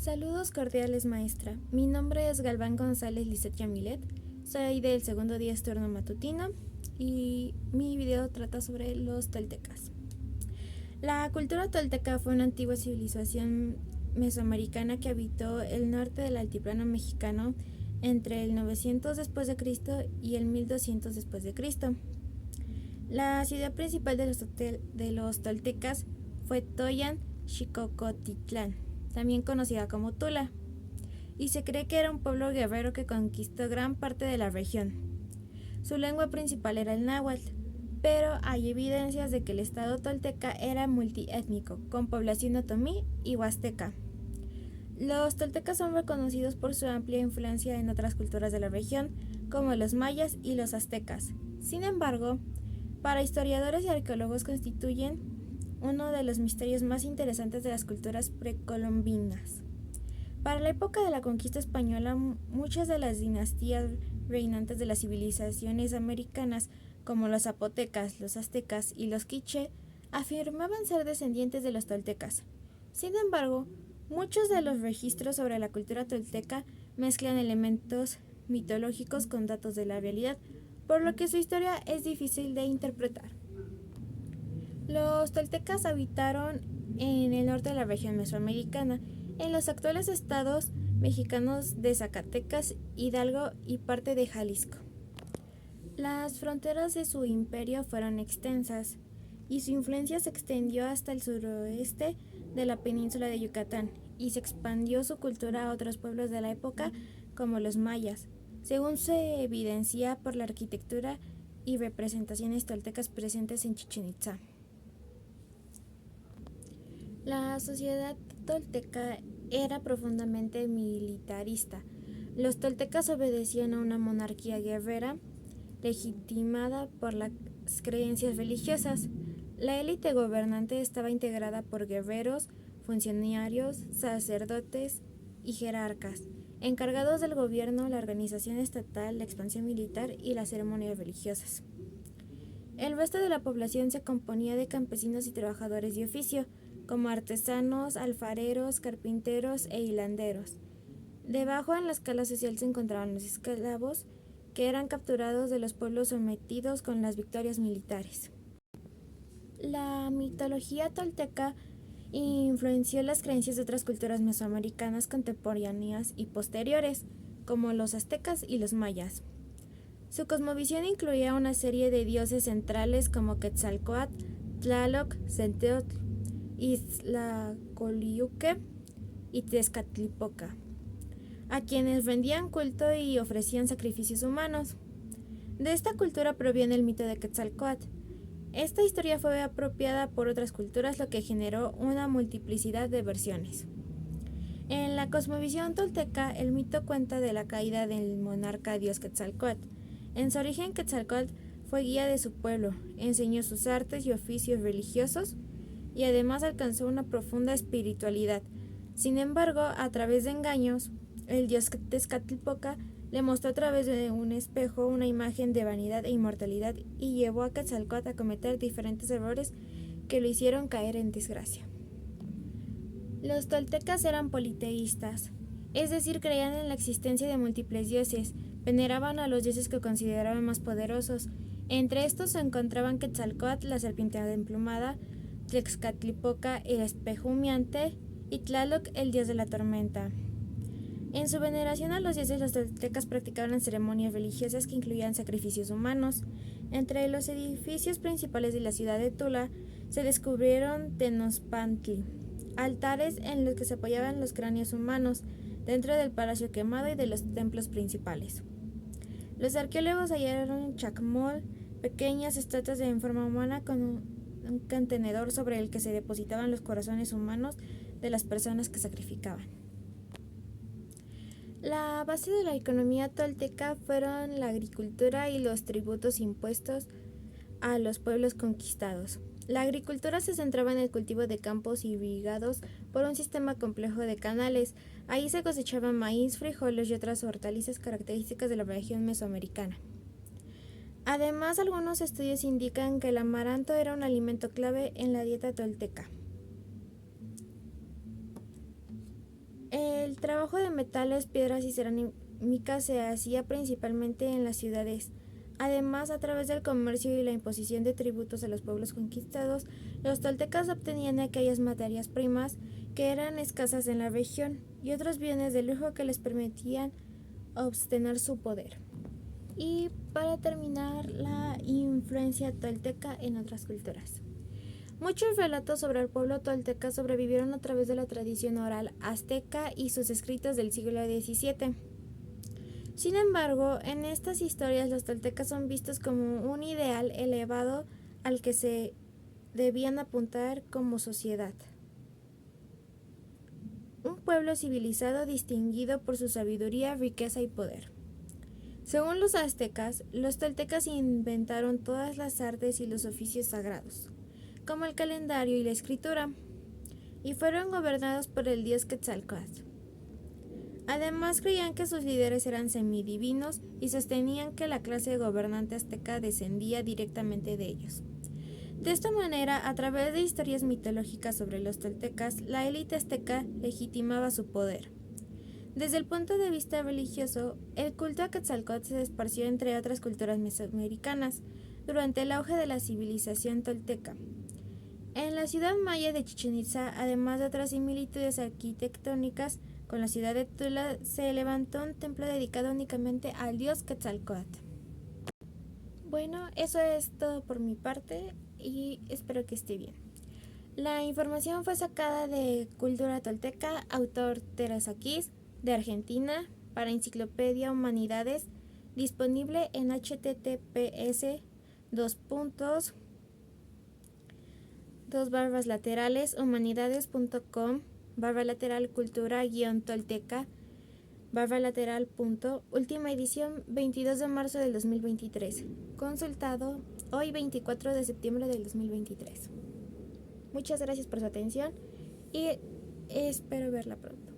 Saludos cordiales, maestra. Mi nombre es Galván González Lisset Yamilet. Soy del segundo día turno matutino y mi video trata sobre los toltecas. La cultura tolteca fue una antigua civilización mesoamericana que habitó el norte del altiplano mexicano entre el 900 después de Cristo y el 1200 después de Cristo. La ciudad principal de los toltecas fue Toyan Xicocotitlán, también conocida como Tula, y se cree que era un pueblo guerrero que conquistó gran parte de la región. Su lengua principal era el náhuatl, pero hay evidencias de que el estado tolteca era multiétnico, con población otomí y huasteca. Los toltecas son reconocidos por su amplia influencia en otras culturas de la región, como los mayas y los aztecas. Sin embargo, para historiadores y arqueólogos constituyen uno de los misterios más interesantes de las culturas precolombinas. Para la época de la conquista española, muchas de las dinastías reinantes de las civilizaciones americanas, como los zapotecas, los aztecas y los quiché, afirmaban ser descendientes de los toltecas. Sin embargo, muchos de los registros sobre la cultura tolteca mezclan elementos mitológicos con datos de la realidad, por lo que su historia es difícil de interpretar. Los toltecas habitaron en el norte de la región mesoamericana, en los actuales estados mexicanos de Zacatecas, Hidalgo y parte de Jalisco. Las fronteras de su imperio fueron extensas y su influencia se extendió hasta el suroeste de la península de Yucatán y se expandió su cultura a otros pueblos de la época como los mayas, según se evidencia por la arquitectura y representaciones toltecas presentes en Chichén Itzá. La sociedad tolteca era profundamente militarista. Los toltecas obedecían a una monarquía guerrera legitimada por las creencias religiosas. La élite gobernante estaba integrada por guerreros, funcionarios, sacerdotes y jerarcas, encargados del gobierno, la organización estatal, la expansión militar y las ceremonias religiosas. El resto de la población se componía de campesinos y trabajadores de oficio, como artesanos, alfareros, carpinteros e hilanderos. Debajo en la escala social se encontraban los esclavos, que eran capturados de los pueblos sometidos con las victorias militares. La mitología tolteca influenció las creencias de otras culturas mesoamericanas contemporáneas y posteriores, como los aztecas y los mayas. Su cosmovisión incluía una serie de dioses centrales como Quetzalcóatl, Tlaloc, Centeotl, Iztacoliuque y Tezcatlipoca, a quienes rendían culto y ofrecían sacrificios humanos. De esta cultura proviene el mito de Quetzalcóatl. Esta historia fue apropiada por otras culturas, lo que generó una multiplicidad de versiones. En la cosmovisión tolteca, el mito cuenta de la caída del monarca dios Quetzalcóatl. En su origen, Quetzalcóatl fue guía de su pueblo, enseñó sus artes y oficios religiosos y además alcanzó una profunda espiritualidad. Sin embargo, a través de engaños, el dios Tezcatlipoca le mostró a través de un espejo una imagen de vanidad e inmortalidad y llevó a Quetzalcóatl a cometer diferentes errores que lo hicieron caer en desgracia. Los toltecas eran politeístas, es decir, creían en la existencia de múltiples dioses, veneraban a los dioses que consideraban más poderosos. Entre estos se encontraban Quetzalcóatl, la serpiente emplumada, Tezcatlipoca, el espejo humeante, y Tlaloc, el dios de la tormenta. En su veneración a los dioses, los toltecas practicaban ceremonias religiosas que incluían sacrificios humanos. Entre los edificios principales de la ciudad de Tula se descubrieron Tenochtitlan, altares en los que se apoyaban los cráneos humanos, dentro del palacio quemado y de los templos principales. Los arqueólogos hallaron chacmol, pequeñas estatuas en forma humana con un contenedor sobre el que se depositaban los corazones humanos de las personas que sacrificaban. La base de la economía tolteca fueron la agricultura y los tributos impuestos a los pueblos conquistados. La agricultura se centraba en el cultivo de campos irrigados por un sistema complejo de canales. Ahí se cosechaban maíz, frijoles y otras hortalizas características de la región mesoamericana. Además, algunos estudios indican que el amaranto era un alimento clave en la dieta tolteca. trabajo de metales, piedras y cerámica se hacía principalmente en las ciudades. Además, a través del comercio y la imposición de tributos a los pueblos conquistados, los toltecas obtenían aquellas materias primas que eran escasas en la región y otros bienes de lujo que les permitían obtener su poder. Y para terminar, la influencia tolteca en otras culturas. Muchos relatos sobre el pueblo tolteca sobrevivieron a través de la tradición oral azteca y sus escritos del siglo XVII. Sin embargo, en estas historias los toltecas son vistos como un ideal elevado al que se debían apuntar como sociedad. Un pueblo civilizado distinguido por su sabiduría, riqueza y poder. Según los aztecas, los toltecas inventaron todas las artes y los oficios sagrados, como el calendario y la escritura, y fueron gobernados por el dios Quetzalcóatl. Además, creían que sus líderes eran semidivinos y sostenían que la clase gobernante azteca descendía directamente de ellos. De esta manera, a través de historias mitológicas sobre los toltecas, la élite azteca legitimaba su poder. Desde el punto de vista religioso, el culto a Quetzalcóatl se esparció entre otras culturas mesoamericanas durante el auge de la civilización tolteca. En la ciudad maya de Chichén Itzá, además de otras similitudes arquitectónicas con la ciudad de Tula, se levantó un templo dedicado únicamente al dios Quetzalcóatl. Bueno, eso es todo por mi parte y espero que esté bien. La información fue sacada de Cultura Tolteca, autor Teresa Kiss, de Argentina, para Enciclopedia Humanidades, disponible en https://humanidades.com/cultura-tolteca/. Última edición 22 de marzo del 2023. Consultado hoy 24 de septiembre del 2023. Muchas gracias por su atención y espero verla pronto.